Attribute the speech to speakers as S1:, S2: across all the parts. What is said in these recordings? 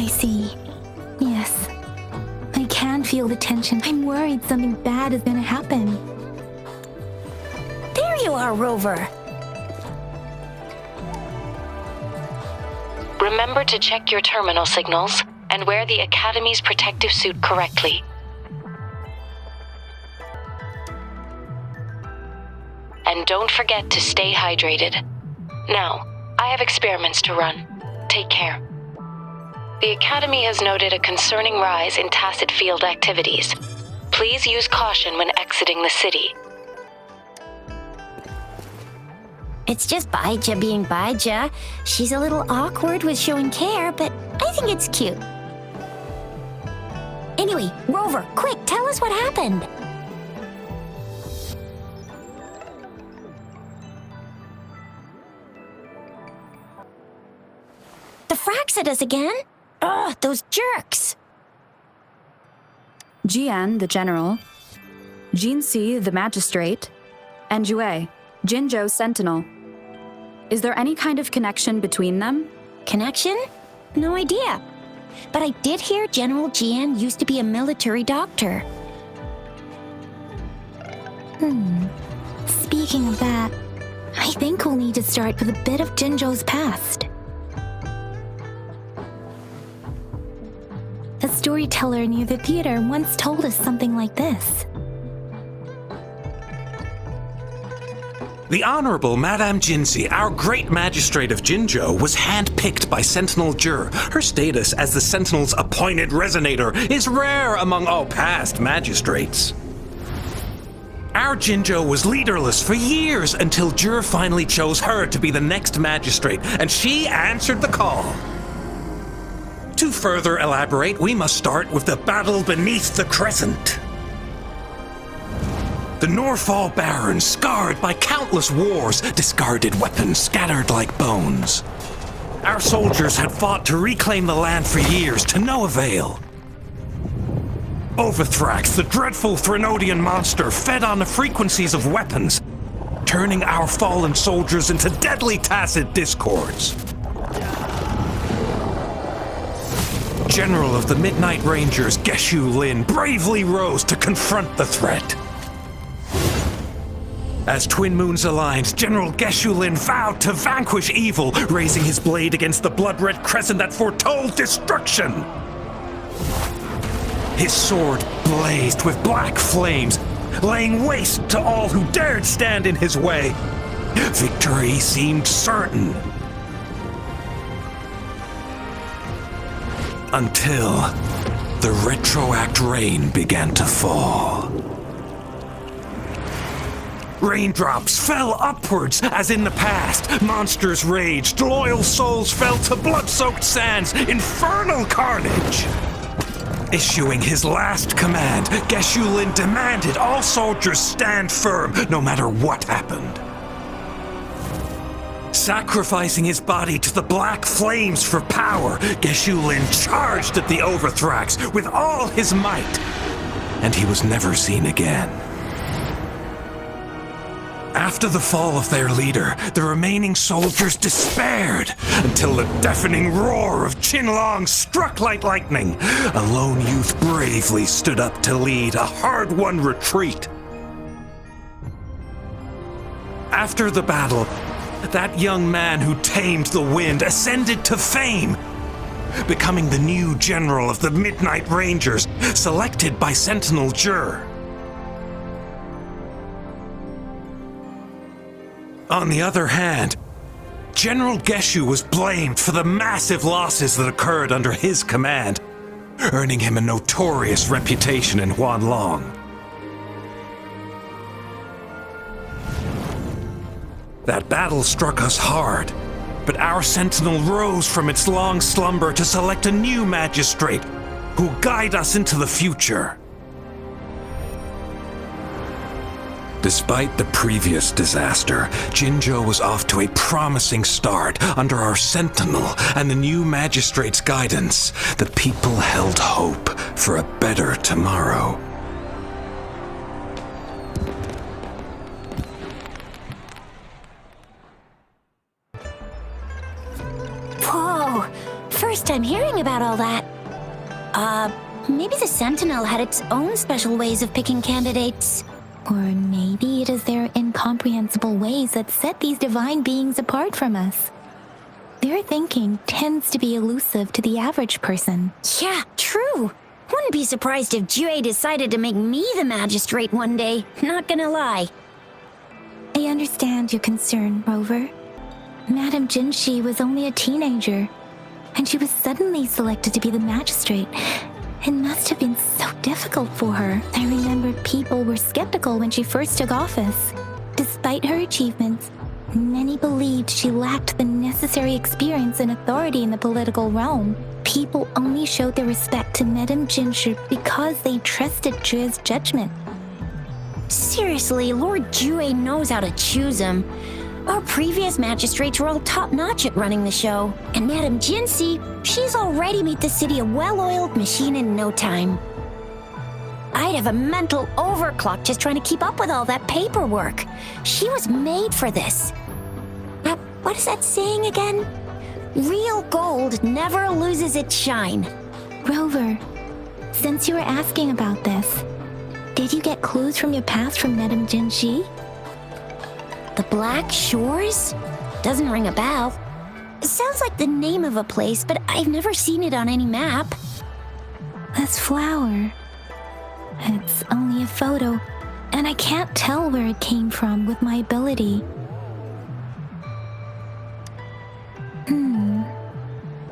S1: I see. Yes. I can feel the tension. I'm worried something bad is gonna happen.
S2: There you are, Rover.
S3: Remember to check your terminal signals and wear the Academy's protective suit correctly. And don't forget to stay hydrated. Now, I have experiments to run. Take care. The Academy has noted a concerning rise in tacit field activities. Please use caution when exiting the city.
S2: It's just Baija being Baija. She's a little awkward with showing care, but I think it's cute. Anyway, Rover, quick, tell us what happened. The Fraxidus again? Ugh, those jerks!
S4: Jian, the general, Jinxi, the magistrate, and Jue, Jinzhou's sentinel. Is there any kind of connection between them?
S2: Connection? No idea. But I did hear General Jian used to be a military doctor.
S1: Speaking of that, I think we'll need to start with a bit of Jinzhou's past. A storyteller near the theater once told us something like this.
S5: The Honorable Madame Jinxi, our great magistrate of Jinzhou, was handpicked by Sentinel Jur. Her status as the Sentinel's appointed Resonator is rare among all past magistrates. Our Jinzhou was leaderless for years until Jur finally chose her to be the next magistrate, and she answered the call. To further elaborate, we must start with the battle beneath the crescent. The Norfall Barons, scarred by countless wars, discarded weapons scattered like bones. Our soldiers had fought to reclaim the land for years, to no avail. Overthrax, the dreadful Threnodian monster, fed on the frequencies of weapons, turning our fallen soldiers into deadly tacit discords. General of the Midnight Rangers, Geshu Lin, bravely rose to confront the threat. As Twin Moons aligned, General Geshu Lin vowed to vanquish evil, raising his blade against the blood-red crescent that foretold destruction. His sword blazed with black flames, laying waste to all who dared stand in his way. Victory seemed certain. Until the retroact rain began to fall. Raindrops fell upwards as in the past. Monsters raged, loyal souls fell to blood-soaked sands, infernal carnage. Issuing his last command, Geshu Lin demanded all soldiers stand firm no matter what happened. Sacrificing his body to the black flames for power, Geshu Lin charged at the Overthrax with all his might, and he was never seen again. After the fall of their leader, the remaining soldiers despaired until the deafening roar of Qinlong struck like lightning. A lone youth bravely stood up to lead a hard-won retreat. After the battle, that young man who tamed the wind ascended to fame, becoming the new general of the Midnight Rangers, selected by Sentinel Jur. On the other hand, General Geshu was blamed for the massive losses that occurred under his command, earning him a notorious reputation in Huanlong. That battle struck us hard, but our sentinel rose from its long slumber to select a new magistrate who will guide us into the future. Despite the previous disaster, Jinzhou was off to a promising start under our sentinel and the new magistrate's guidance. The people held hope for a better tomorrow.
S2: Whoa! first time hearing about all that. Maybe the Sentinel had its own special ways of picking candidates.
S1: Or maybe it is their incomprehensible ways that set these divine beings apart from us. Their thinking tends to be elusive to the average person.
S2: Yeah, true. Wouldn't be surprised if Jue decided to make me the magistrate one day. Not gonna lie.
S1: I understand your concern, Rover. Madame Jinshi was only a teenager, and she was suddenly selected to be the magistrate. It must have been so difficult for her. I remember people were skeptical when she first took office. Despite her achievements, many believed she lacked the necessary experience and authority in the political realm. People only showed their respect to Madame Jinshi because they trusted Jue's judgment.
S2: Seriously, Lord Jue knows how to choose him. Our previous magistrates were all top-notch at running the show. And Madame Jinshi, she's already made the city a well-oiled machine in no time. I'd have a mental overclock just trying to keep up with all that paperwork. She was made for this. What is that saying again? Real gold never loses its shine.
S1: Rover, since you were asking about this, did you get clues from your past from Madame Jinshi?
S2: The Black Shores? Doesn't ring a bell. It sounds like the name of a place, but I've never seen it on any map.
S1: This flower. It's only a photo, and I can't tell where it came from with my ability.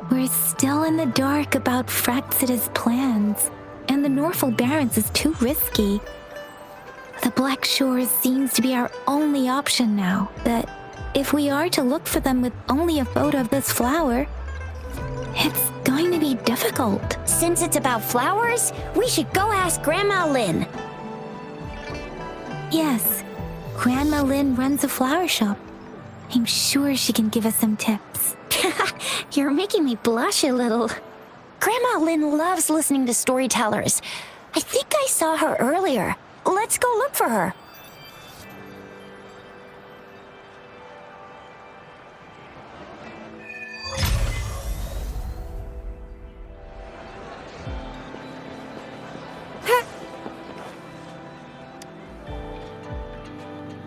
S1: We're still in the dark about Fraxida's plans, and the Norfolk Barrens is too risky. The Black Shores seems to be our only option now, but if we are to look for them with only a photo of this flower, it's going to be difficult.
S2: Since it's about flowers, we should go ask Grandma Lynn.
S1: Yes, Grandma Lynn runs a flower shop. I'm sure she can give us some tips.
S2: You're making me blush a little. Grandma Lynn loves listening to storytellers. I think I saw her earlier. Let's go look for her.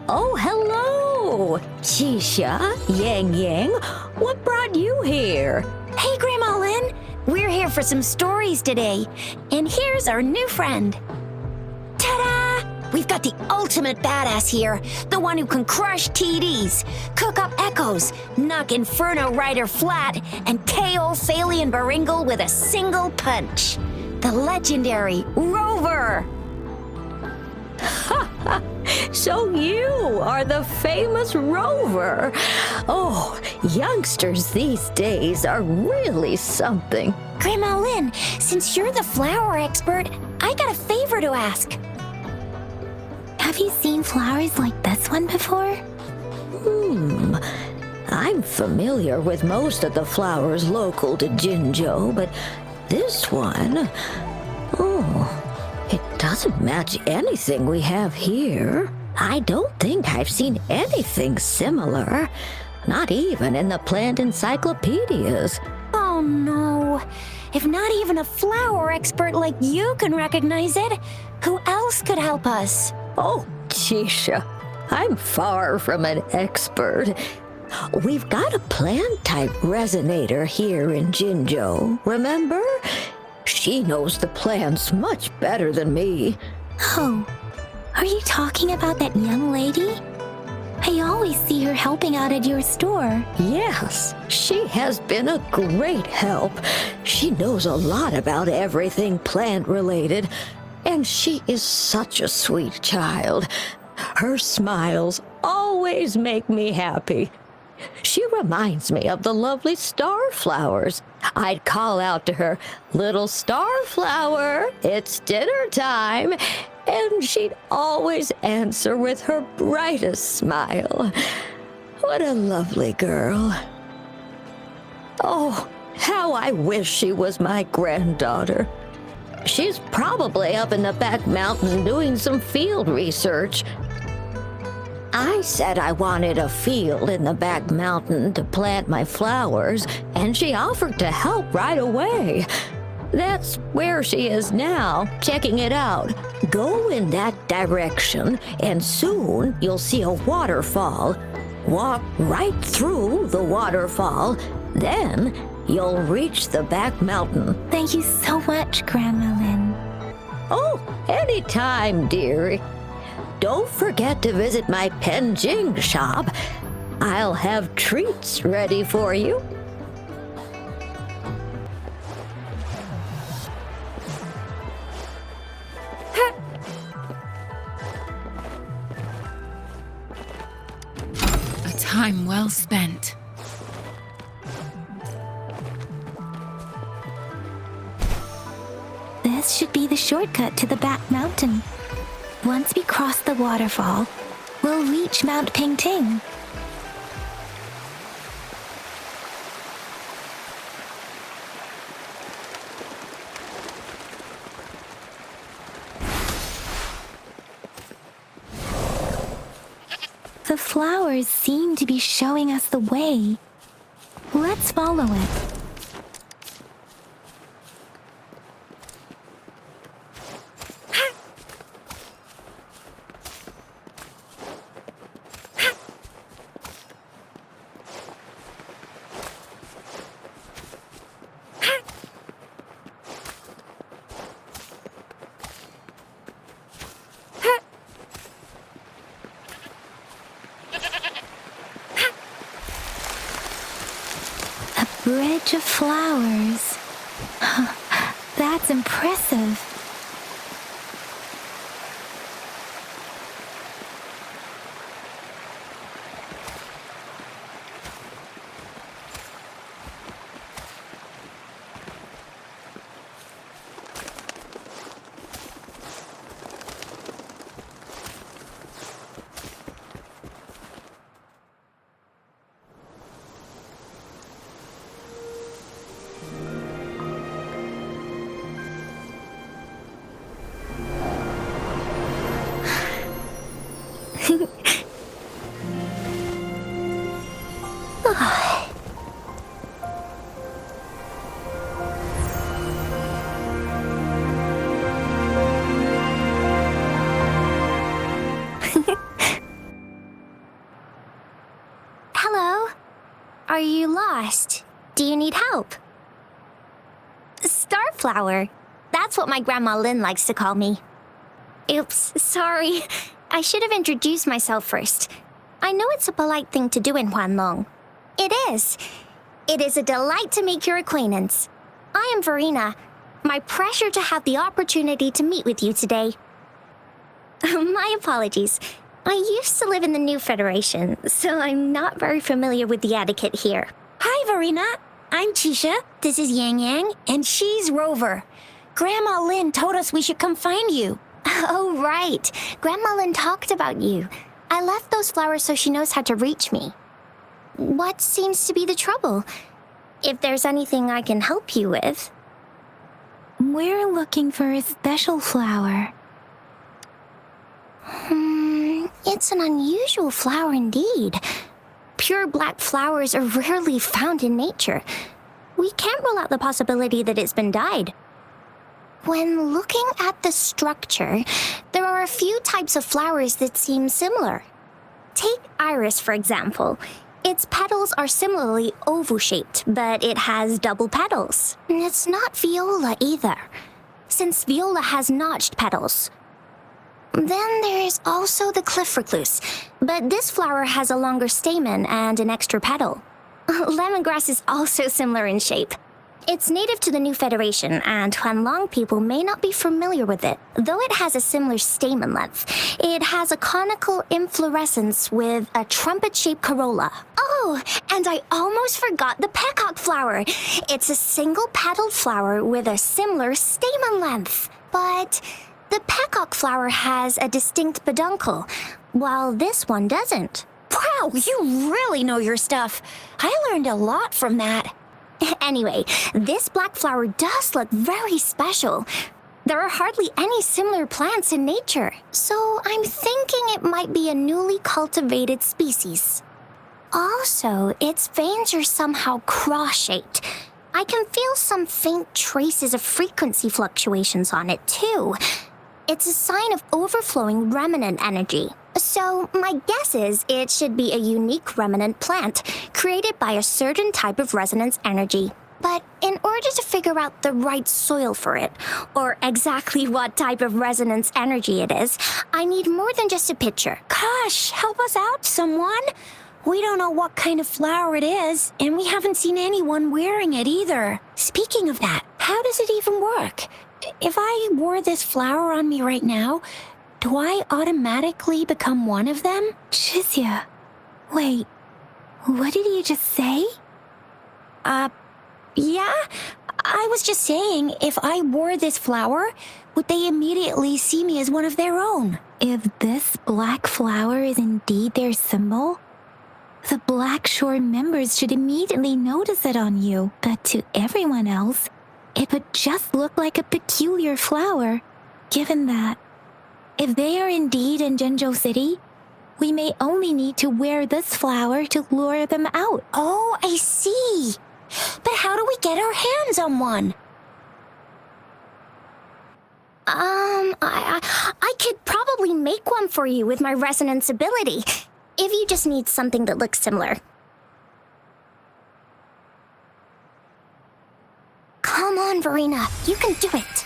S6: Oh, hello! Shisha, Yang Yang, what brought you here?
S2: Hey, Grandma Lynn. We're here for some stories today. And here's our new friend. Ta-da! We've got the ultimate badass here. The one who can crush TDs, cook up echoes, knock Inferno Rider flat, and KO Phalian Baringle with a single punch. The legendary Rover!
S6: So you are the famous Rover. Oh, youngsters these days are really something.
S2: Grandma Lynn, since you're the flower expert, I got a favor to ask.
S1: Have you seen flowers like this one before?
S6: I'm familiar with most of the flowers local to Jinzhou, but this one, it doesn't match anything we have here. I don't think I've seen anything similar, not even in the plant encyclopedias.
S2: Oh no. If not even a flower expert like you can recognize it, who else could help us?
S6: Oh, Chisha, I'm far from an expert. We've got a plant-type resonator here in Jinzhou, remember? She knows the plants much better than me.
S1: Oh, are you talking about that young lady? I always see her helping out at your store.
S6: Yes, she has been a great help. She knows a lot about everything plant-related, and she is such a sweet child. Her smiles always make me happy. She reminds me of the lovely starflowers. I'd call out to her, "Little starflower, it's dinner time," and she'd always answer with her brightest smile. What a lovely girl. Oh, how I wish she was my granddaughter. She's probably up in the back mountain doing some field research. I said I wanted a field in the back mountain to plant my flowers, and she offered to help right away. That's where she is now, checking it out. Go in that direction, and soon you'll see a waterfall. Walk right through the waterfall, then you'll reach the back mountain.
S1: Thank you so much, Grandma Lynn.
S6: Oh, anytime, dearie. Don't forget to visit my Penjing shop. I'll have treats ready for you.
S7: A time well spent.
S1: This should be the shortcut to the back mountain. Once we cross the waterfall, we'll reach Mount Pingting. The flowers seem to be showing us the way. Let's follow it. Bridge of flowers. That's impressive.
S2: Hello? Are you lost? Do you need help? Starflower. That's what my Grandma Lynn likes to call me. Oops, sorry. I should have introduced myself first. I know it's a polite thing to do in Huanlong. It is. It is a delight to make your acquaintance. I am Verena. My pleasure to have the opportunity to meet with you today. My apologies. I used to live in the New Federation, so I'm not very familiar with the etiquette here. Hi, Verena. I'm Chisha. This is Yang Yang, and she's Rover. Grandma Lynn told us we should come find you. Oh, right. Grandma Lynn talked about you. I left those flowers so she knows how to reach me. What seems to be the trouble? If there's anything I can help you with.
S1: We're looking for a special flower.
S2: It's an unusual flower indeed. Pure black flowers are rarely found in nature. We can't rule out the possibility that it's been dyed. When looking at the structure, there are a few types of flowers that seem similar. Take iris, for example. Its petals are similarly oval-shaped, but it has double petals. It's not viola either, since viola has notched petals. Then there is also the cliff recluse, but this flower has a longer stamen and an extra petal. Lemongrass is also similar in shape. It's native to the New Federation, and Huanlong people may not be familiar with it. Though it has a similar stamen length, it has a conical inflorescence with a trumpet-shaped corolla. Oh, and I almost forgot the peacock flower. It's a single-petaled flower with a similar stamen length. But the peacock flower has a distinct peduncle, while this one doesn't. Wow, you really know your stuff. I learned a lot from that. Anyway, this black flower does look very special. There are hardly any similar plants in nature, so I'm thinking it might be a newly cultivated species. Also, its veins are somehow cross-shaped. I can feel some faint traces of frequency fluctuations on it, too. It's a sign of overflowing remnant energy. So, my guess is it should be a unique remnant plant, created by a certain type of resonance energy. But in order to figure out the right soil for it, or exactly what type of resonance energy it is, I need more than just a picture.
S8: Gosh, help us out, someone! We don't know what kind of flower it is, and we haven't seen anyone wearing it either. Speaking of that, how does it even work? If I wore this flower on me right now, do I automatically become one of them?
S1: Chizia, wait, what did you just say?
S8: Yeah? I was just saying, if I wore this flower, would they immediately see me as one of their own?
S1: If this black flower is indeed their symbol, the Black Shore members should immediately notice it on you. But to everyone else, it would just look like a peculiar flower. Given that, if they are indeed in Jinzhou City, we may only need to wear this flower to lure them out.
S8: Oh, I see. But how do we get our hands on one?
S2: I could probably make one for you with my resonance ability, if you just need something that looks similar. Come on, Verena, you can do it.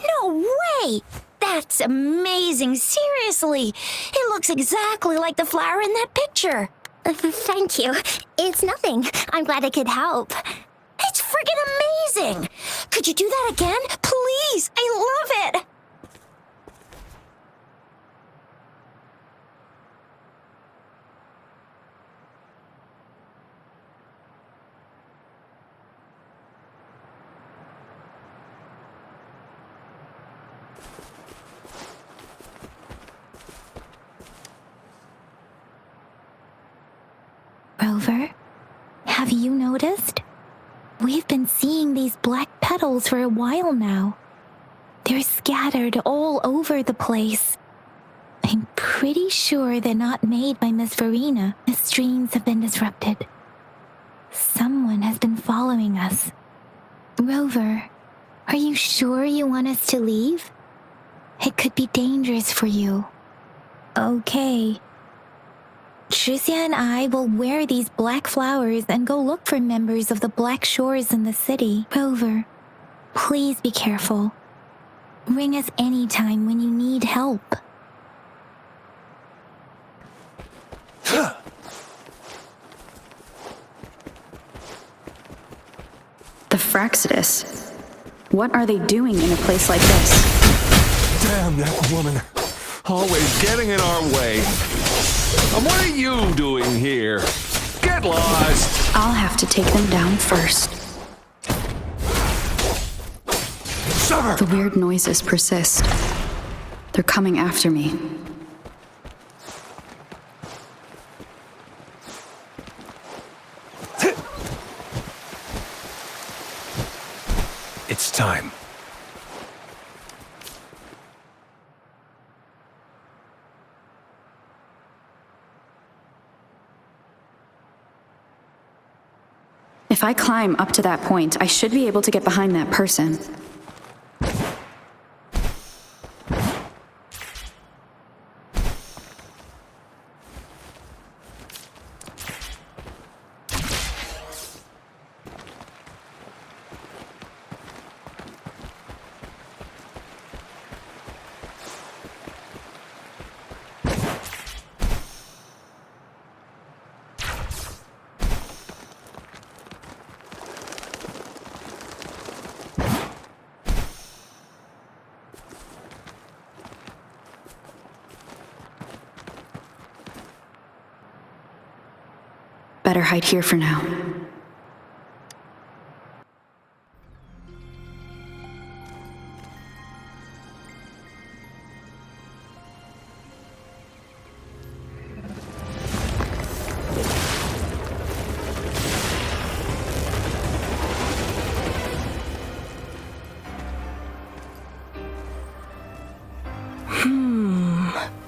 S8: No way! That's amazing, seriously! It looks exactly like the flower in that picture.
S2: Thank you. It's nothing. I'm glad I could help.
S8: It's friggin' amazing! Could you do that again? Please! I love it!
S1: Rover, have you noticed? We've been seeing these black petals for a while now. They're scattered all over the place. I'm pretty sure they're not made by Miss Verena. The streams have been disrupted. Someone has been following us. Rover, are you sure you want us to leave? It could be dangerous for you. Okay. Tricia and I will wear these black flowers and go look for members of the Black Shores in the city. Rover, please be careful. Ring us anytime when you need help.
S4: The Fraxidus. What are they doing in a place like this?
S9: Damn that woman. Always getting in our way. And what are you doing here? Get lost!
S4: I'll have to take them down first.
S9: Summer!
S4: The weird noises persist. They're coming after me.
S9: It's time.
S4: If I climb up to that point, I should be able to get behind that person. Better hide here for now.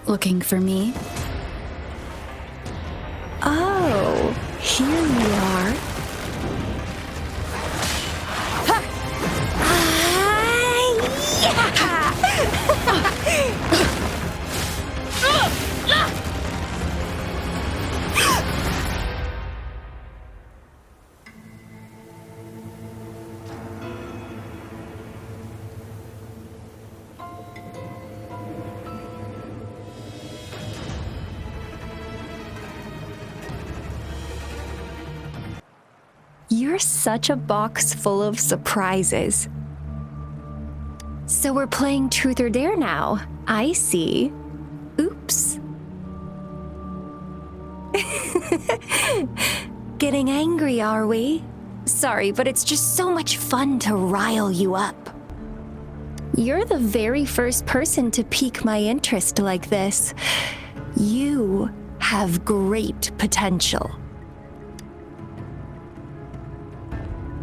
S4: Looking for me?
S6: Oh, here you are.
S10: You're such a box full of surprises. So we're playing Truth or Dare now. I see. Oops. Getting angry, are we? Sorry, but it's just so much fun to rile you up. You're the very first person to pique my interest like this. You have great potential.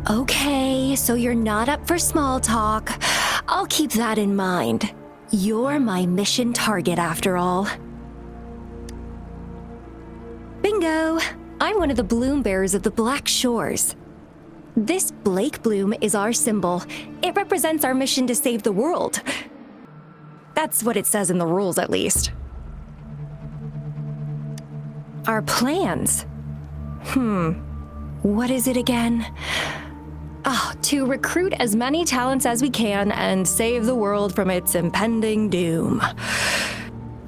S10: Okay, so you're not up for small talk. I'll keep that in mind. You're my mission target after all. Bingo! I'm one of the bloom bearers of the Black Shores. This Blake bloom is our symbol. It represents our mission to save the world. That's what it says in the rules, at least. Our plans? What is it again? To recruit as many talents as we can and save the world from its impending doom.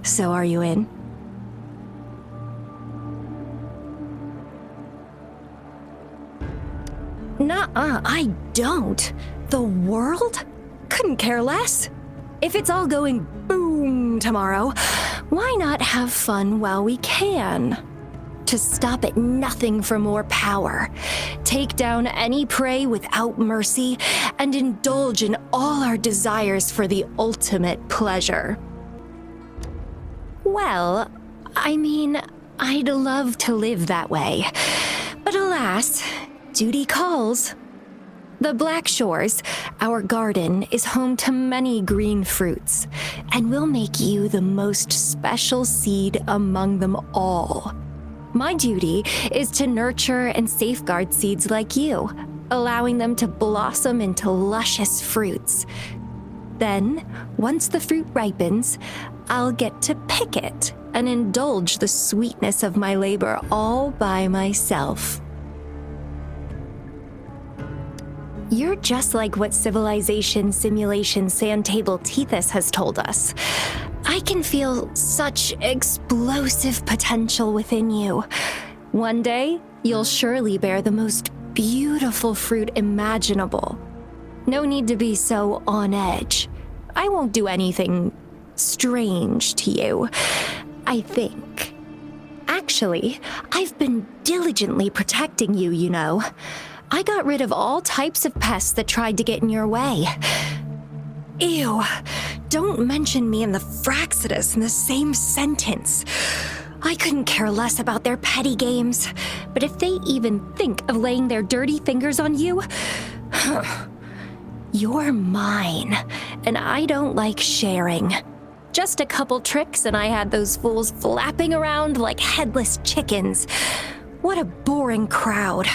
S10: So are you in? Nuh-uh, I don't. The world? Couldn't care less. If it's all going boom tomorrow, why not have fun while we can? To stop at nothing for more power, take down any prey without mercy, and indulge in all our desires for the ultimate pleasure. Well, I mean, I'd love to live that way, but alas, duty calls. The Black Shores, our garden, is home to many green fruits, and we'll make you the most special seed among them all. My duty is to nurture and safeguard seeds like you, allowing them to blossom into luscious fruits. Then, once the fruit ripens, I'll get to pick it and indulge the sweetness of my labor all by myself. You're just like what Civilization Simulation Sandtable Tethys has told us. I can feel such explosive potential within you. One day, you'll surely bear the most beautiful fruit imaginable. No need to be so on edge. I won't do anything strange to you, I think. Actually, I've been diligently protecting you, you know. I got rid of all types of pests that tried to get in your way. Ew, don't mention me and the Fraccidus in the same sentence. I couldn't care less about their petty games, but if they even think of laying their dirty fingers on you, you're mine, and I don't like sharing. Just a couple tricks and I had those fools flapping around like headless chickens. What a boring crowd.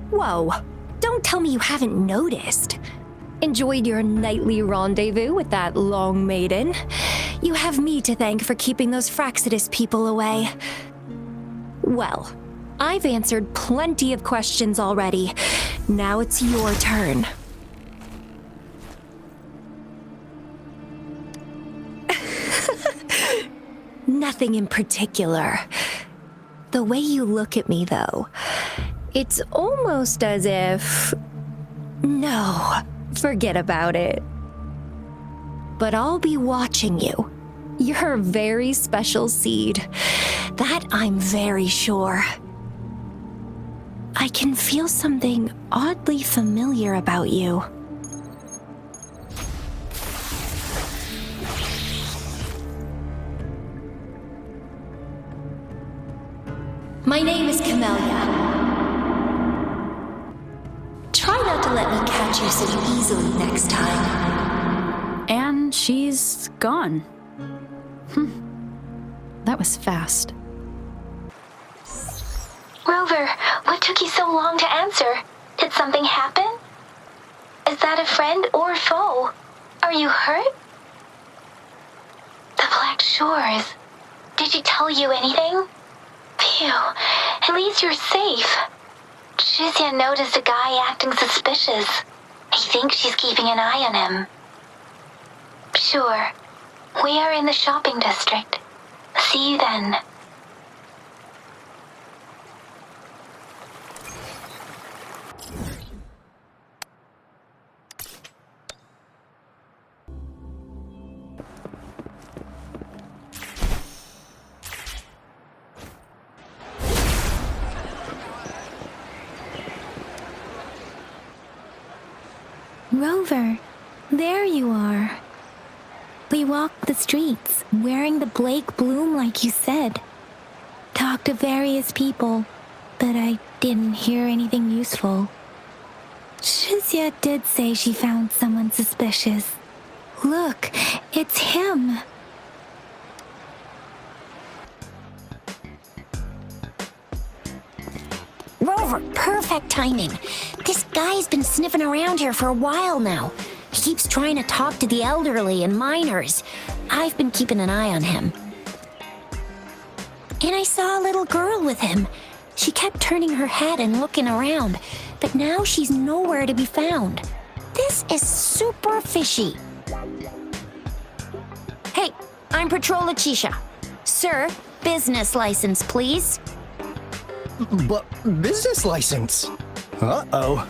S10: Whoa, don't tell me you haven't noticed. Enjoyed your nightly rendezvous with that long maiden. You have me to thank for keeping those Fraccidus people away. Well, I've answered plenty of questions already. Now it's your turn. Nothing in particular. The way you look at me, though, it's almost as if... No, forget about it. But I'll be watching you. You're a very special seed. That I'm very sure. I can feel something oddly familiar about you. My name is Camellia. Try not to let me catch you so easily next time.
S4: And she's gone. That was fast.
S1: Rover, what took you so long to answer? Did something happen? Is that a friend or foe? Are you hurt? The Black Shores. Did she tell you anything? Phew, at least you're safe. Shizia noticed a guy acting suspicious. I think she's keeping an eye on him. Sure. We are in the shopping district. See you then. Rover, there you are. We walked the streets, wearing the Blake bloom like you said. Talked to various people, but I didn't hear anything useful. Shizia did say she found someone suspicious. Look, it's him.
S2: Rover, perfect timing. This guy's been sniffing around here for a while now. He keeps trying to talk to the elderly and minors. I've been keeping an eye on him. And I saw a little girl with him. She kept turning her head and looking around, but now she's nowhere to be found. This is super fishy. Hey, I'm Patrol Letitia. Sir, business license, please.
S11: But business license? Uh-oh.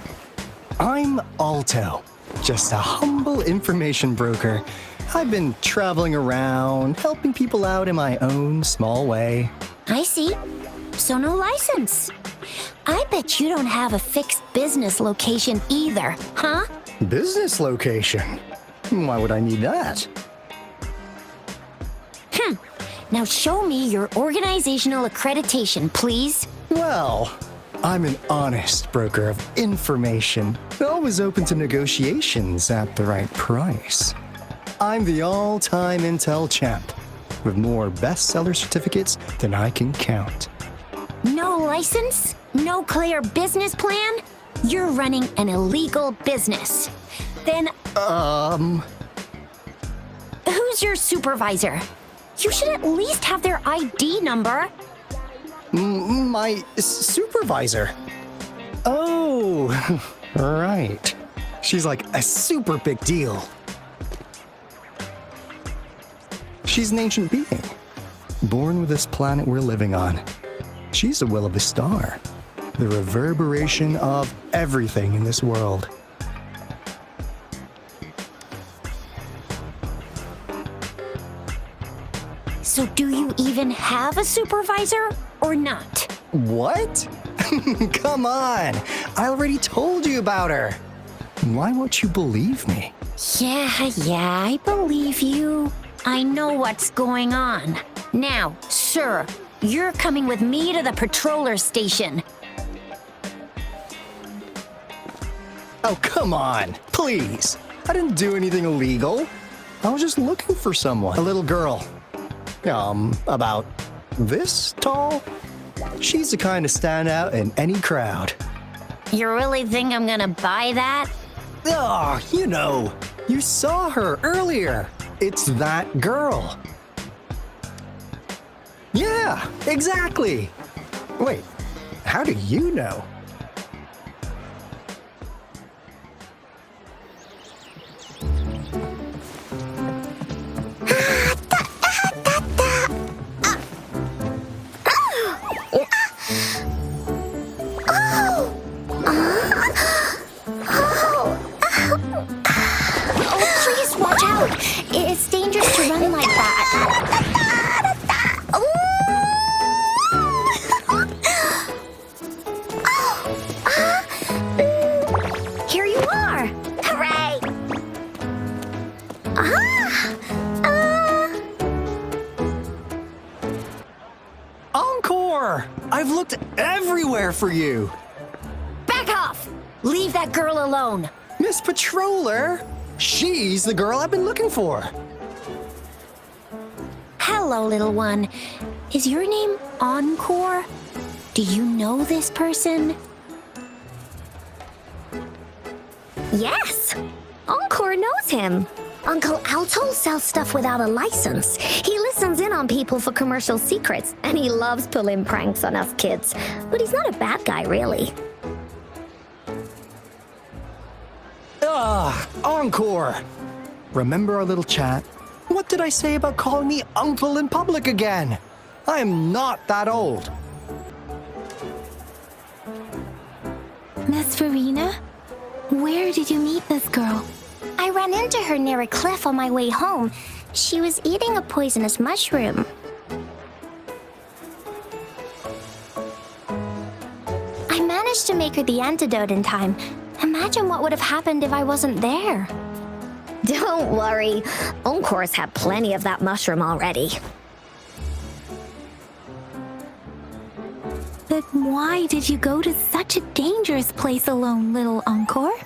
S11: I'm Alto, just a humble information broker. I've been traveling around, helping people out in my own small way.
S2: I see. So no license. I bet you don't have a fixed business location either, huh?
S11: Business location? Why would I need that?
S2: Now show me your organizational accreditation, please.
S11: Well, I'm an honest broker of information, always open to negotiations at the right price. I'm the all-time intel champ, with more bestseller certificates than I can count.
S2: No license? No clear business plan? You're running an illegal business. Then, who's your supervisor? You should at least have their ID number.
S11: My supervisor? Oh, right. She's like a super big deal. She's an ancient being, born with this planet we're living on. She's the will of the star, the reverberation of everything in this world.
S2: So do you even have a supervisor or not?
S11: What? Come on! I already told you about her. Why won't you believe me?
S2: Yeah, I believe you. I know what's going on. Now, sir, you're coming with me to the patroller station.
S11: Oh, come on, please. I didn't do anything illegal. I was just looking for someone. A little girl. About this tall. She's the kind to stand out in any crowd.
S2: You really think I'm gonna buy that?
S11: Oh, you saw her earlier. It's that girl. Yeah, exactly. Wait, how do you know?
S2: It's dangerous to run like that. Here you are! Hooray!
S11: Encore! I've looked everywhere for you.
S2: Back off! Leave that girl alone.
S11: Miss Patroller! She's the girl I've been looking for.
S8: Hello, little one. Is your name Encore? Do you know this person?
S2: Yes, Encore knows him. Uncle Alto sells stuff without a license. He listens in on people for commercial secrets, and he loves pulling pranks on us kids. But he's not a bad guy, really.
S11: Encore! Remember our little chat? What did I say about calling me uncle in public again? I am not that old.
S1: Miss Verena? Where did you meet this girl?
S8: I ran into her near a cliff on my way home. She was eating a poisonous mushroom. I managed to make her the antidote in time. Imagine what would have happened if I wasn't there.
S2: Don't worry, Encore's had plenty of that mushroom already.
S1: But why did you go to such a dangerous place alone, little Encore?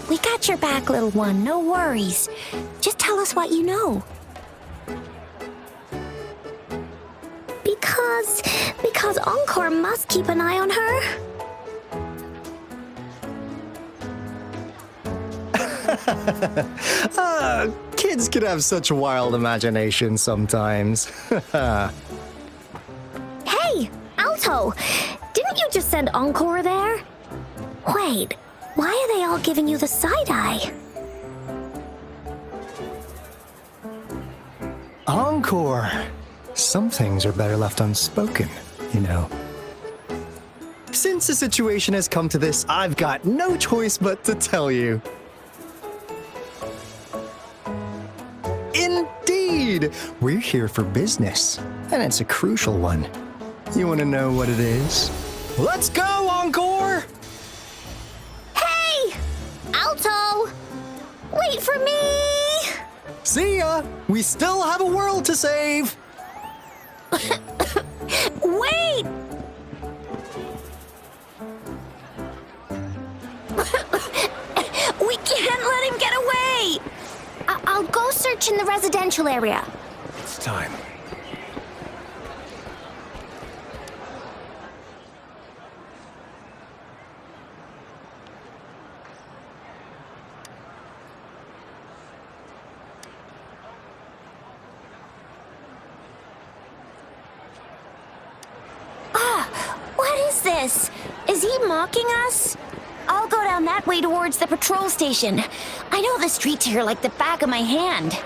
S8: We got your back, little one. No worries. Just tell us what you know.
S2: Because Encore must keep an eye on her.
S11: Kids can have such wild imaginations sometimes.
S2: Hey, Alto! Didn't you just send Encore there? Wait, why are they all giving you the side eye?
S11: Encore! Some things are better left unspoken, you know. Since the situation has come to this, I've got no choice but to tell you. Indeed! We're here for business, and it's a crucial one. You want to know what it is? Let's go, Encore!
S2: Hey! Alto! Wait for me!
S11: See ya! We still have a world to save!
S8: Wait! We can't let him get away! I'll go search in the residential area.
S11: It's time.
S8: What is this? Is he mocking us? I'll go down that way towards the patrol station. I know the streets here like the back of my hand.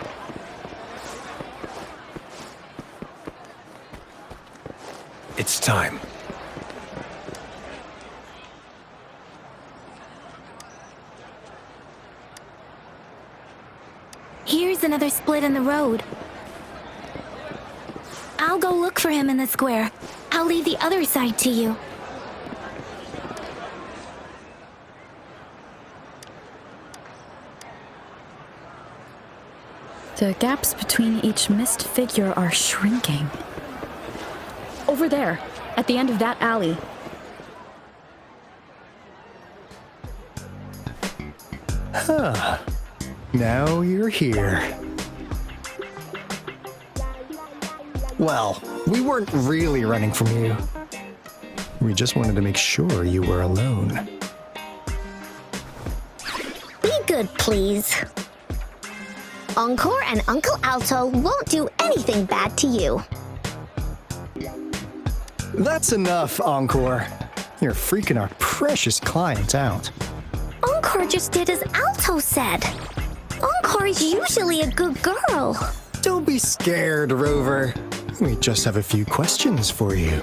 S11: It's time.
S1: Here's another split in the road. I'll go look for him in the square. I'll leave the other side to you.
S4: The gaps between each missed figure are shrinking. Over there, at the end of that alley.
S11: Huh. Now you're here. Well, we weren't really running from you. We just wanted to make sure you were alone.
S2: Be good, please. Encore and Uncle Alto won't do anything bad to you.
S11: That's enough, Encore. You're freaking our precious client out.
S2: Encore just did as Alto said. Encore's usually a good girl.
S11: Don't be scared, Rover. We just have a few questions for you.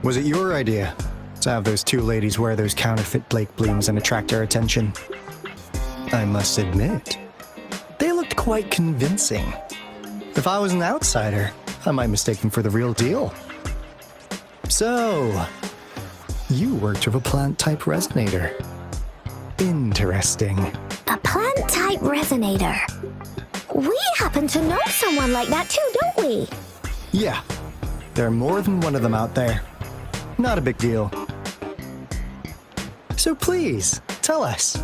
S11: Was it your idea to have those two ladies wear those counterfeit Blake blooms and attract our attention? I must admit, they looked quite convincing. If I was an outsider, I might mistake them for the real deal. So, you worked with a plant-type resonator. Interesting.
S2: A plant-type resonator. We happen to know someone like that too, don't we?
S11: Yeah, there are more than one of them out there. Not a big deal. So please, tell us,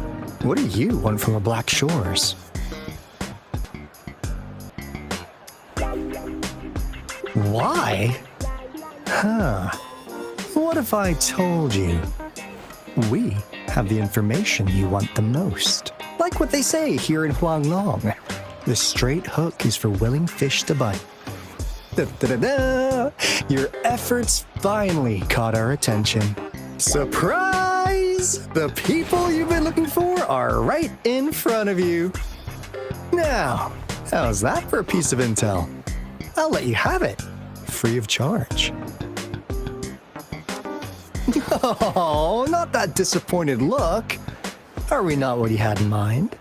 S11: what do you want from the Black Shores? Why? Huh. What if I told you? We have the information you want the most. Like what they say here in Huanglong. The straight hook is for willing fish to bite. Da-da-da-da! Your efforts finally caught our attention. Surprise! The people you've been looking for are right in front of you. Now, how's that for a piece of intel? I'll let you have it, free of charge. Oh, not that disappointed look. Are we not what you had in mind?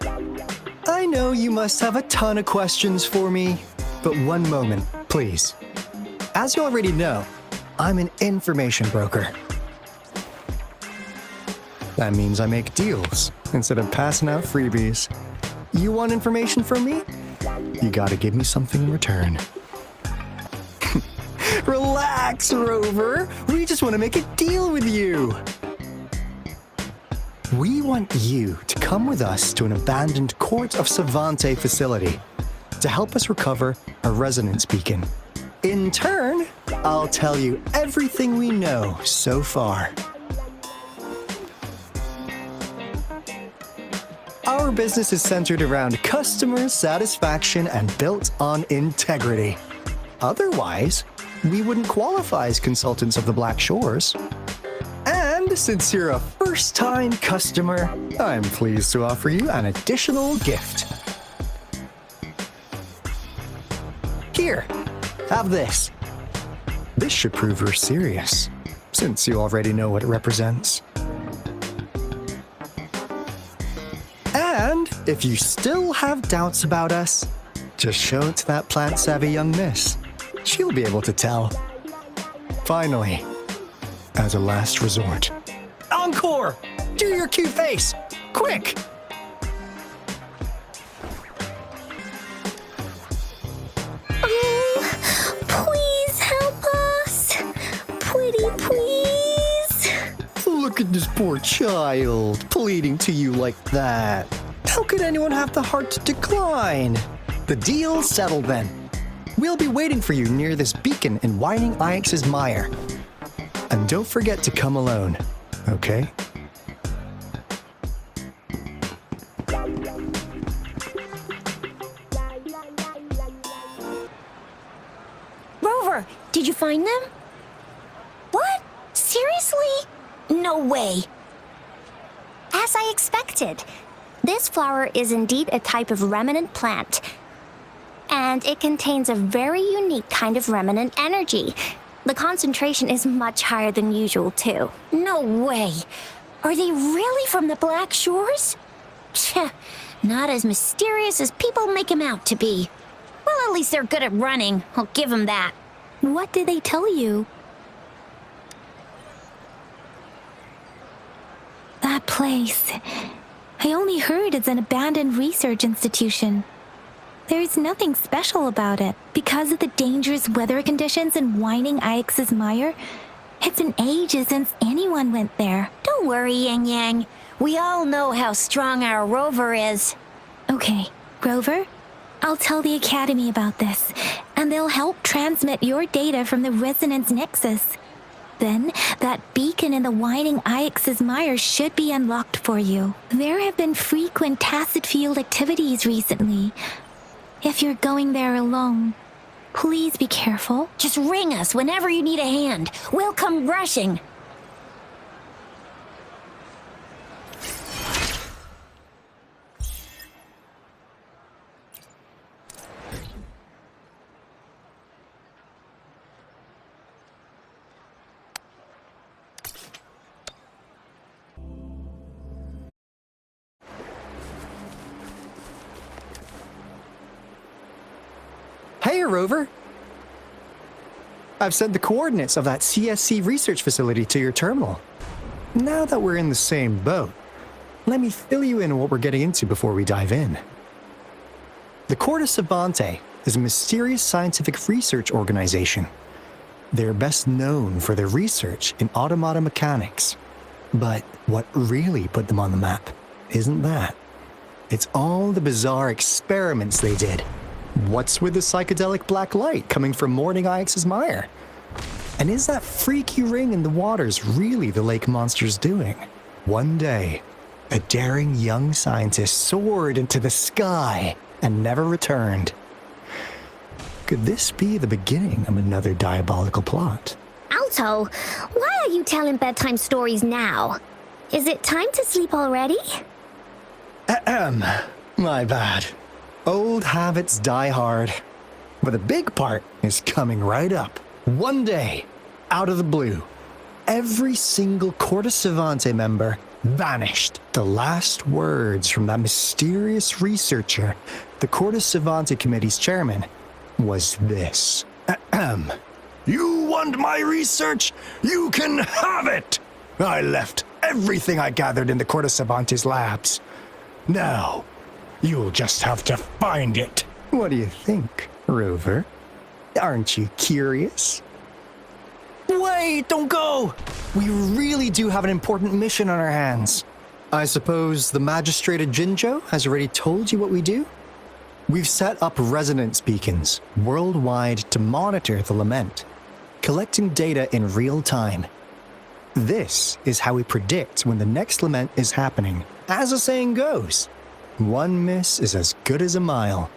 S11: I know you must have a ton of questions for me, but one moment, please. As you already know, I'm an information broker. That means I make deals instead of passing out freebies. You want information from me? You gotta give me something in return. Relax, Rover. We just want to make a deal with you. We want you to come with us to an abandoned Court of Savante facility to help us recover a resonance beacon. In turn, I'll tell you everything we know so far. Our business is centered around customer satisfaction and built on integrity. Otherwise, we wouldn't qualify as consultants of the Black Shores. And since you're a first-time customer, I'm pleased to offer you an additional gift. Here, have this. This should prove you're serious, since you already know what it represents. And if you still have doubts about us, just show it to that plant-savvy young miss. She'll be able to tell. Finally, as a last resort. Encore! Do your cute face! Quick!
S1: Oh, please help us! Pretty please!
S11: Look at this poor child, pleading to you like that. How could anyone have the heart to decline? The deal's settled then. We'll be waiting for you near this beacon in Whining Ix's mire. And don't forget to come alone, okay?
S8: Rover, did you find them? What? Seriously? No way.
S2: As I expected, this flower is indeed a type of remnant plant. And it contains a very unique kind of remnant energy. The concentration is much higher than usual, too.
S8: No way. Are they really from the Black Shores? Tch, not as mysterious as people make them out to be. Well, at least they're good at running. I'll give them that.
S1: What did they tell you? That place. I only heard it's an abandoned research institution. There's nothing special about it. Because of the dangerous weather conditions in Whining Ix's mire, it's been ages since anyone went there.
S8: Don't worry, Yang Yang. We all know how strong our Rover is.
S1: Okay, Rover, I'll tell the Academy about this, and they'll help transmit your data from the Resonance Nexus. Then, that beacon in the Whining Ix's mire should be unlocked for you. There have been frequent tacit field activities recently. If you're going there alone, please be careful.
S8: Just ring us whenever you need a hand. We'll come rushing.
S11: Hey, Rover. I've sent the coordinates of that CSC research facility to your terminal. Now that we're in the same boat, let me fill you in on what we're getting into before we dive in. The Court of Savante is a mysterious scientific research organization. They're best known for their research in automata mechanics. But what really put them on the map isn't that. It's all the bizarre experiments they did. What's with the psychedelic black light coming from Morning Ix's mire? And is that freaky ring in the waters really the lake monster's doing? One day, a daring young scientist soared into the sky and never returned. Could this be the beginning of another diabolical plot?
S8: Alto, why are you telling bedtime stories now? Is it time to sleep already?
S11: My bad. Old habits die hard. But the big part is coming right up. One day, out of the blue, every single Corte Savante member vanished. The last words from that mysterious researcher, the Corte Savante Committee's chairman, was this. You want my research? You can have it! I left everything I gathered in the Corte Savante's labs. Now, you'll just have to find it. What do you think, Rover? Aren't you curious? Wait, don't go! We really do have an important mission on our hands. I suppose the magistrate at Jinzhou has already told you what we do? We've set up resonance beacons worldwide to monitor the Lament, collecting data in real time. This is how we predict when the next Lament is happening. As the saying goes, one miss is as good as a mile.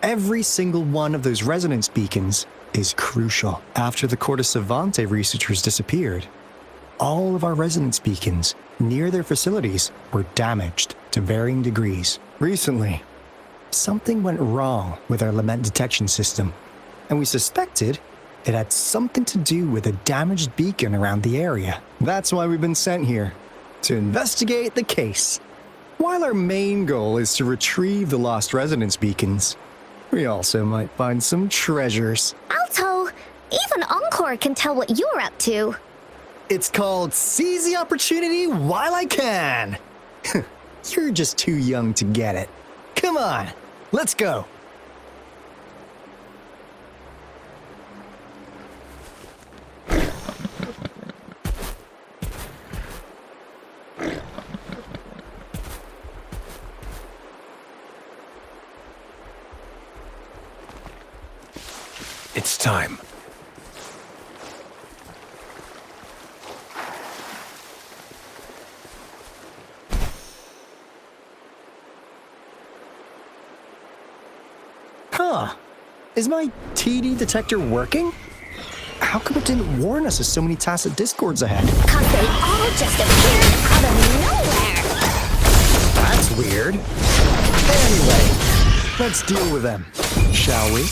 S11: Every single one of those resonance beacons is crucial. After the Corte Savante researchers disappeared, all of our resonance beacons near their facilities were damaged to varying degrees. Recently, something went wrong with our Lament detection system, and we suspected it had something to do with a damaged beacon around the area. That's why we've been sent here, to investigate the case. While our main goal is to retrieve the lost resonance beacons, we also might find some treasures.
S8: Alto, even Encore can tell what you're up to.
S11: It's called Seize the Opportunity While I Can. You're just too young to get it. Come on, let's go.
S9: It's time.
S11: Huh. Is my TD detector working? How come it didn't warn us of so many tacit discords ahead?
S8: 'Cause they all just appeared out of nowhere.
S11: That's weird. Anyway, let's deal with them, shall we?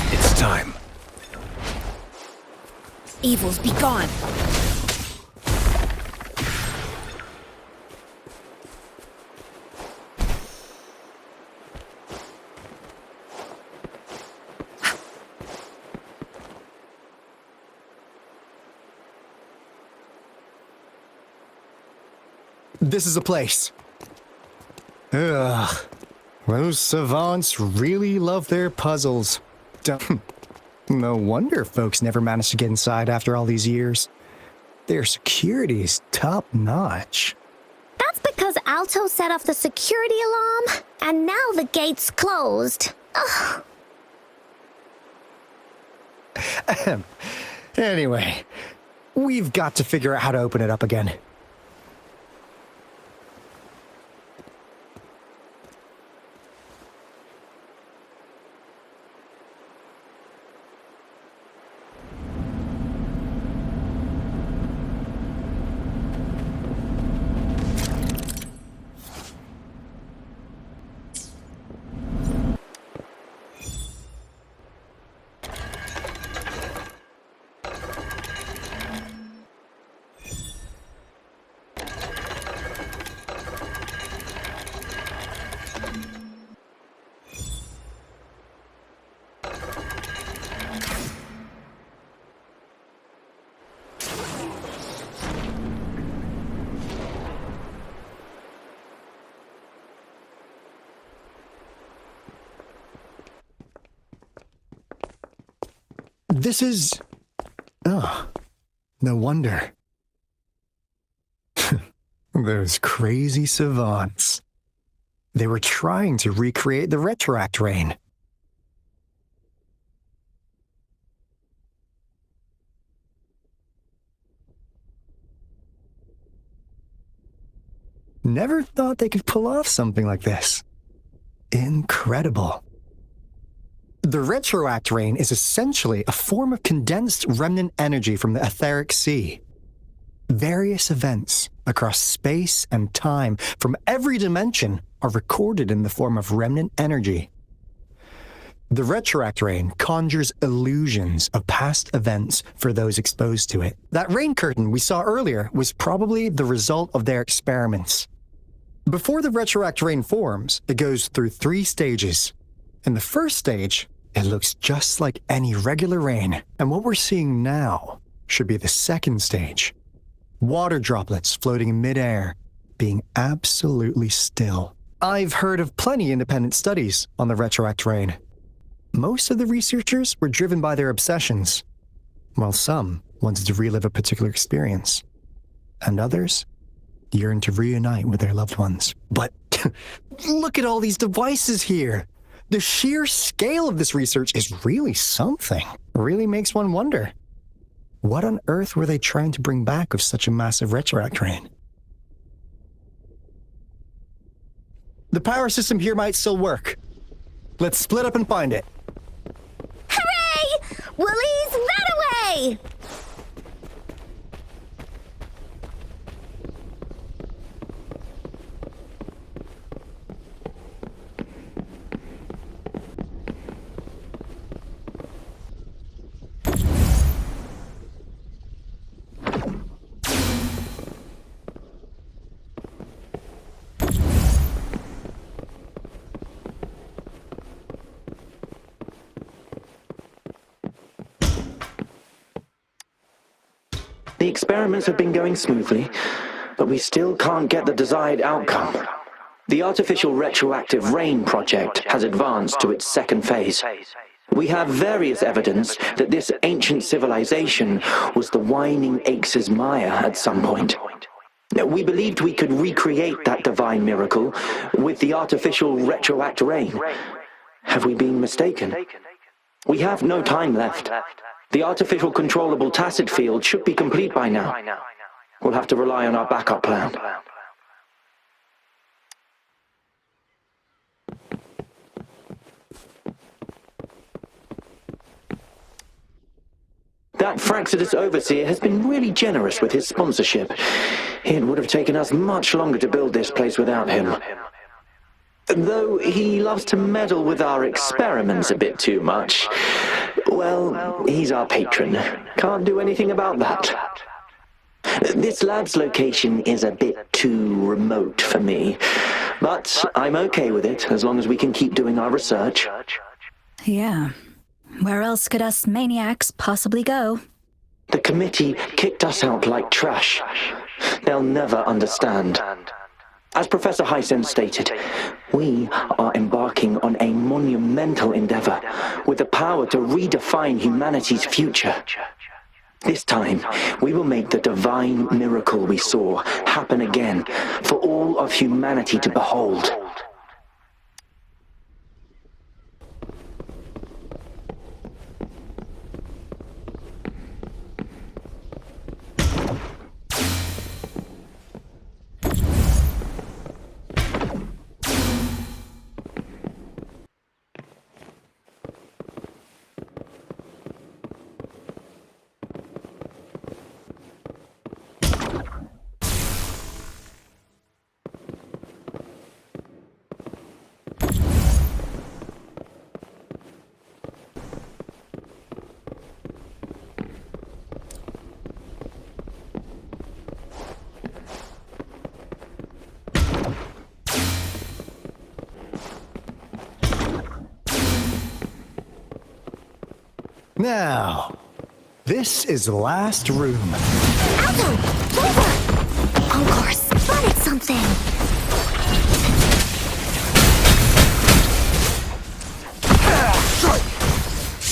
S9: It's time.
S7: Evils be gone.
S11: This is a place. Ugh. Those savants really love their puzzles. No wonder folks never managed to get inside after all these years. Their security is top-notch.
S8: That's because Alto set off the security alarm, and now the gate's closed. Ugh.
S11: Anyway, we've got to figure out how to open it up again. This is... Oh, no wonder. Those crazy savants. They were trying to recreate the retroact rain. Never thought they could pull off something like this. Incredible. The retroact rain is essentially a form of condensed remnant energy from the etheric sea. Various events across space and time from every dimension are recorded in the form of remnant energy. The retroact rain conjures illusions of past events for those exposed to it. That rain curtain we saw earlier was probably the result of their experiments. Before the retroact rain forms, it goes through 3 stages. In the first stage, it looks just like any regular rain, and what we're seeing now should be the second stage. Water droplets floating in midair, being absolutely still. I've heard of plenty independent studies on the retroact rain. Most of the researchers were driven by their obsessions, while some wanted to relive a particular experience, and others yearned to reunite with their loved ones. But look at all these devices here! The sheer scale of this research is really something. Really makes one wonder. What on earth were they trying to bring back with such a massive retroact rain? The power system here might still work. Let's split up and find it.
S2: Hooray! Willie's Runaway!
S12: The experiments have been going smoothly, but we still can't get the desired outcome. The artificial retroactive rain project has advanced to its second phase. We have various evidence that this ancient civilization was the Whining Aches' Maya at some point. We believed we could recreate that divine miracle with the artificial retroact rain. Have we been mistaken? We have no time left. The artificial controllable tacit field should be complete by now. We'll have to rely on our backup plan. That Fraxidus overseer has been really generous with his sponsorship. It would have taken us much longer to build this place without him. Though he loves to meddle with our experiments a bit too much. Well, he's our patron. Can't do anything about that. This lab's location is a bit too remote for me, but I'm okay with it as long as we can keep doing our research.
S4: Yeah. Where else could us maniacs possibly go?
S12: The committee kicked us out like trash. They'll never understand. As Professor Hysen stated, we are embarking on a monumental endeavor with the power to redefine humanity's future. This time, we will make the divine miracle we saw happen again for all of humanity to behold.
S11: Now, this is the last room.
S2: Alto! Rover! Encore spotted something!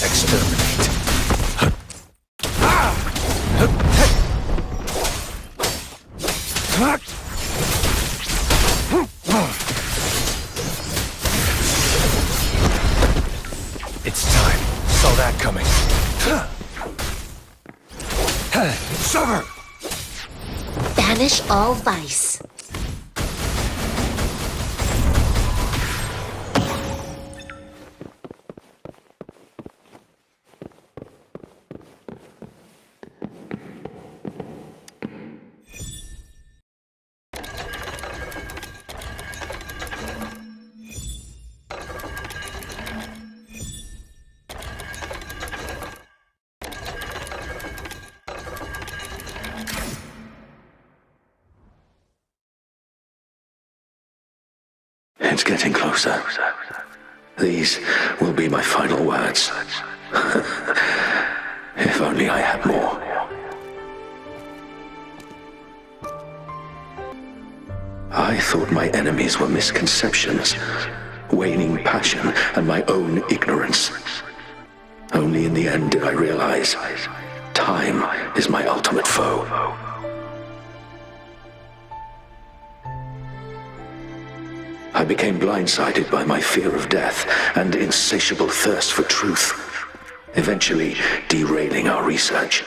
S5: Exterminate. A
S11: Rover!
S3: Banish all vice.
S12: It's getting closer. These will be my final words. If only I had more. I thought my enemies were misconceptions, waning passion, and my own ignorance. Only in the end did I realize time is my ultimate foe. I became blindsided by my fear of death and insatiable thirst for truth, eventually derailing our research.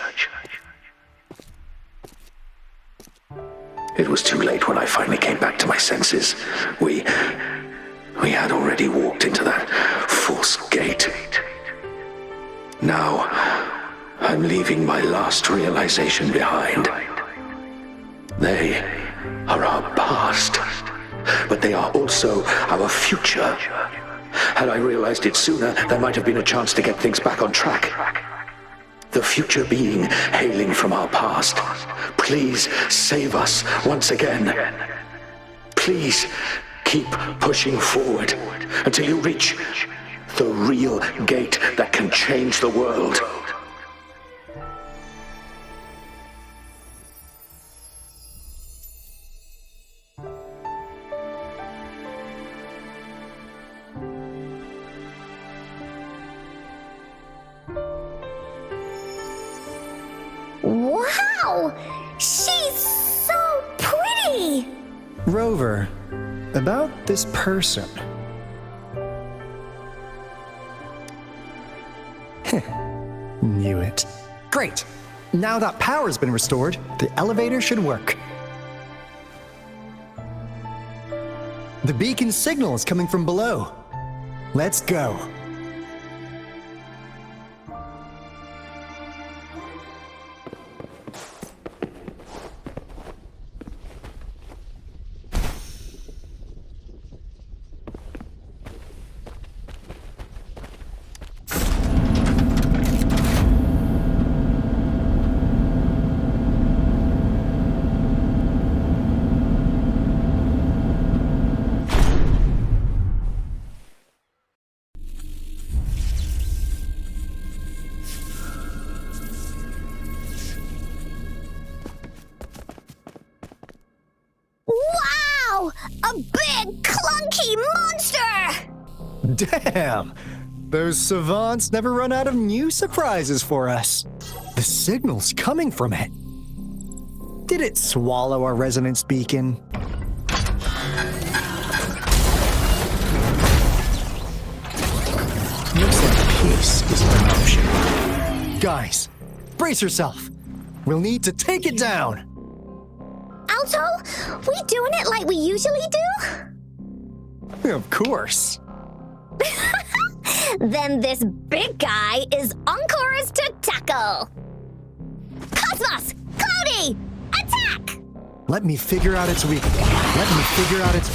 S12: It was too late when I finally came back to my senses. We had already walked into that false gate. Now, I'm leaving my last realization behind. They are our past, but they are also our future. Had I realized it sooner, there might have been a chance to get things back on track. The future being hailing from our past. Please save us once again. Please keep pushing forward until you reach the real gate that can change the world.
S2: Wow! She's so pretty!
S11: Rover, about this person. Knew it. Great! Now that power's been restored, the elevator should work. The beacon signal is coming from below. Let's go.
S2: Wow! A big, clunky monster!
S11: Damn! Those savants never run out of new surprises for us. The signal's coming from it. Did it swallow our resonance beacon? Looks like peace is in motion. Guys, brace yourself. We'll need to take it down.
S2: Alto, we doing it like we usually do?
S11: Of course.
S2: Then this big guy is Encore's to tackle. Cosmos! Cloudy! Attack!
S11: Let me figure out its weakness. Let me figure out its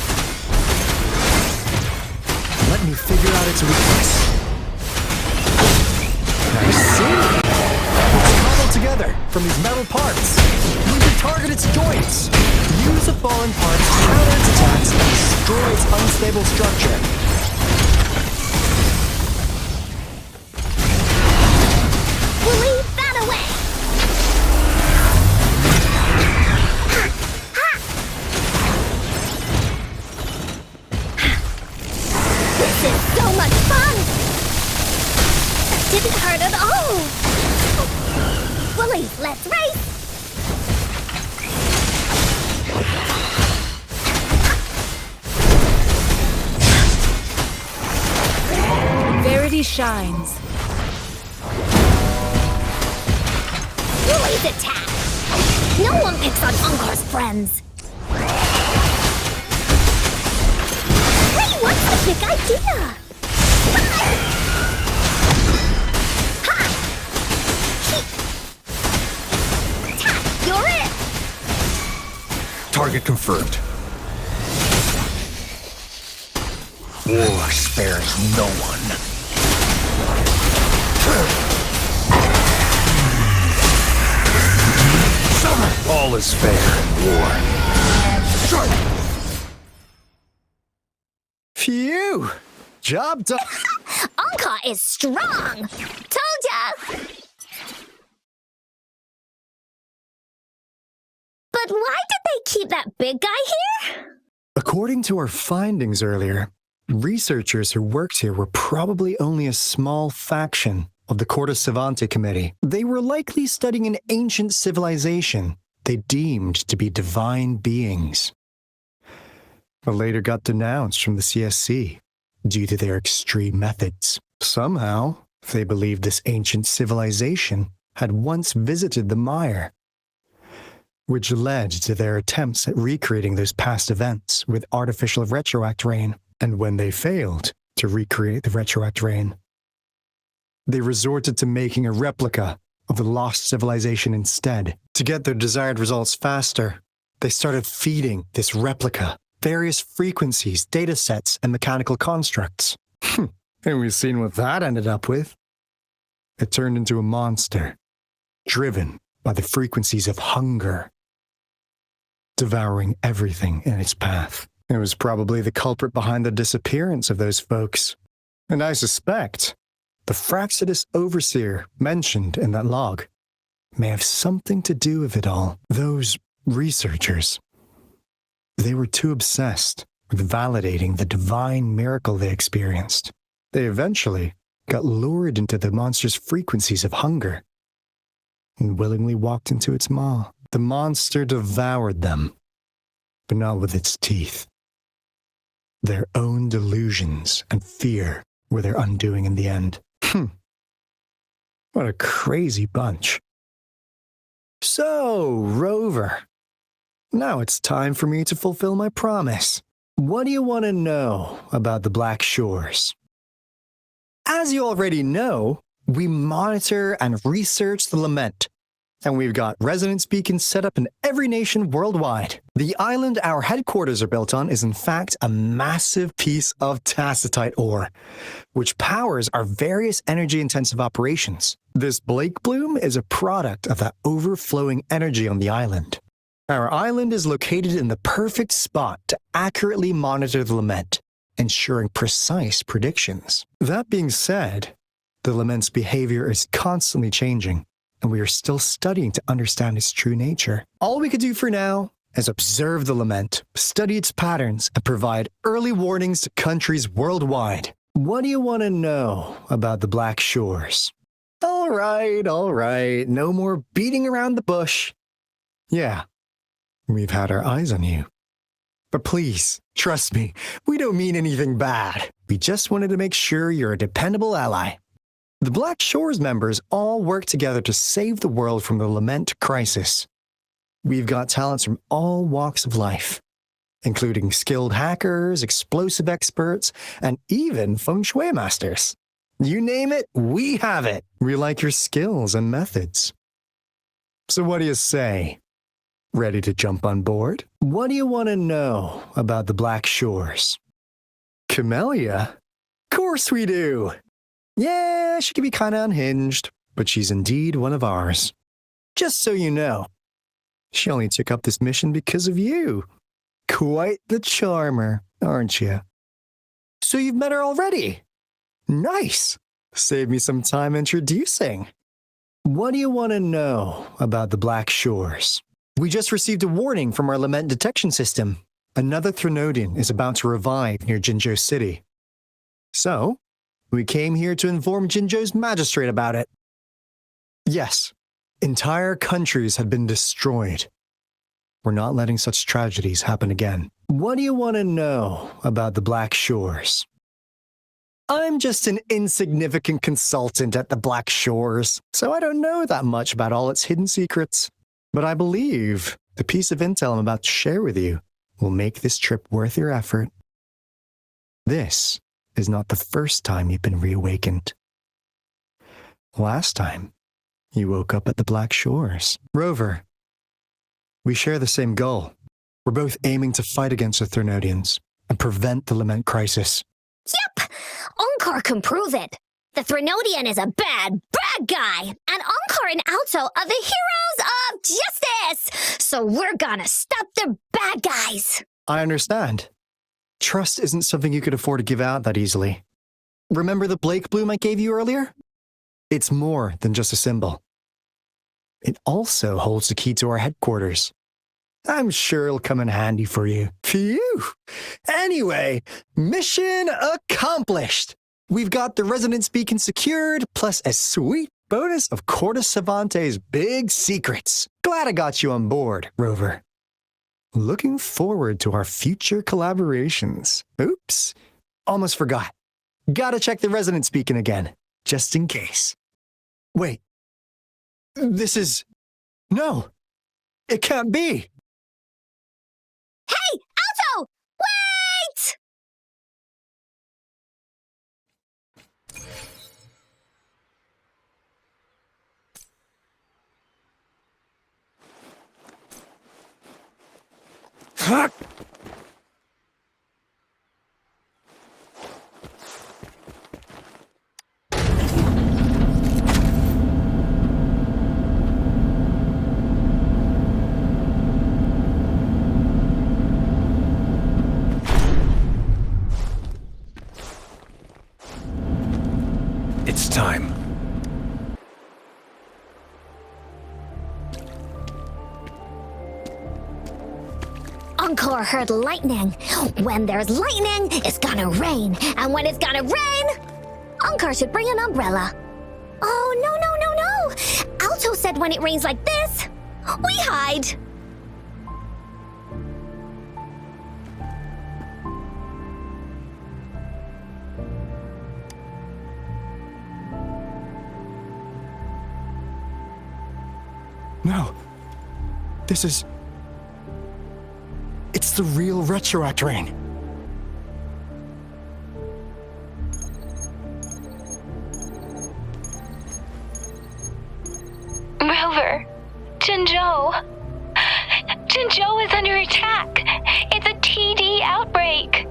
S11: weakness. I see. It's cobbled together from these metal parts. We can target its joints. Use the fallen parts to counter its attacks and destroy its unstable structure.
S2: We'll leave that away! This is so much fun! That didn't hurt at all! Willie, let's race!
S7: Verity shines.
S2: Willie's attack!
S8: No one picks on Unkar's friends. Hey, what's the big idea? Ha! You're it!
S11: Target confirmed. War spares no one. All is fair in war. Phew! Job done.
S8: Unkar is strong! Told ya! But why did they keep that big guy here?
S11: According to our findings earlier, researchers who worked here were probably only a small faction of the Corte Savante Committee. They were likely studying an ancient civilization they deemed to be divine beings, but later got denounced from the CSC due to their extreme methods. Somehow, they believed this ancient civilization had once visited the mire, which led to their attempts at recreating those past events with artificial retroact rain. And when they failed to recreate the retroact rain, they resorted to making a replica of the lost civilization instead. To get their desired results faster, they started feeding this replica various frequencies, data sets, and mechanical constructs. And we've seen what that ended up with. It turned into a monster, driven by the frequencies of hunger, devouring everything in its path. It was probably the culprit behind the disappearance of those folks. And I suspect the Fraxidus Overseer mentioned in that log may have something to do with it all. Those researchers, they were too obsessed with validating the divine miracle they experienced. They eventually got lured into the monster's frequencies of hunger and willingly walked into its maw. The monster devoured them, but not with its teeth. Their own delusions and fear were their undoing in the end. What a crazy bunch. So, Rover, now it's time for me to fulfill my promise. What do you want to know about the Black Shores? As you already know, we monitor and research the Lament, and we've got resonance beacons set up in every nation worldwide. The island our headquarters are built on is in fact a massive piece of tacitite ore, which powers our various energy-intensive operations. This Blake Bloom is a product of that overflowing energy on the island. Our island is located in the perfect spot to accurately monitor the Lament, ensuring precise predictions. That being said, the Lament's behavior is constantly changing, and we are still studying to understand its true nature. All we could do for now is observe the Lament, study its patterns, and provide early warnings to countries worldwide. What do you want to know about the Black Shores? All right, no more beating around the bush. Yeah, we've had our eyes on you. But please, trust me, we don't mean anything bad. We just wanted to make sure you're a dependable ally. The Black Shores members all work together to save the world from the Lament crisis. We've got talents from all walks of life, including skilled hackers, explosive experts, and even feng shui masters. You name it, we have it. We like your skills and methods. So what do you say? Ready to jump on board? What do you want to know about the Black Shores? Camellia? Of course we do. Yeah, she can be kind of unhinged, but she's indeed one of ours. Just so you know, she only took up this mission because of you. Quite the charmer, aren't you? So you've met her already? Nice. Save me some time introducing. What do you want to know about the Black Shores? We just received a warning from our Lament detection system. Another Threnodian is about to revive near Jinzhou City. So, we came here to inform Jinzhou's magistrate about it. Yes, entire countries had been destroyed. We're not letting such tragedies happen again. What do you want to know about the Black Shores? I'm just an insignificant consultant at the Black Shores, so I don't know that much about all its hidden secrets. But I believe the piece of intel I'm about to share with you will make this trip worth your effort. This is not the first time you've been reawakened. Last time, you woke up at the Black Shores. Rover, we share the same goal. We're both aiming to fight against the Threnodians and prevent the Lament crisis.
S8: Yep! Onkar can prove it. The Threnodian is a bad guy, and Onkar and Alto are the heroes of justice! So we're gonna stop the bad guys!
S11: I understand. Trust isn't something you could afford to give out that easily. Remember the Blake bloom I gave you earlier? It's more than just a symbol. It also holds the key to our headquarters. I'm sure it'll come in handy for you. Phew! Anyway, mission accomplished! We've got the resonance beacon secured, plus a sweet bonus of Cortus Savante's big secrets. Glad I got you on board, Rover. Looking forward to our future collaborations. Oops, almost forgot. Gotta check the resonance beacon again, just in case. Wait, this is... No, it can't be.
S8: Hey, Alto! Wait!
S9: It's time.
S8: Onkar heard lightning. When there's lightning, it's gonna rain. And when it's gonna rain, Onkar should bring an umbrella. Oh, no. Alto said when it rains like this, we hide.
S11: No, this is... It's the real Retroact rain.
S3: Rover, Jinzhou is under attack. It's a TD outbreak.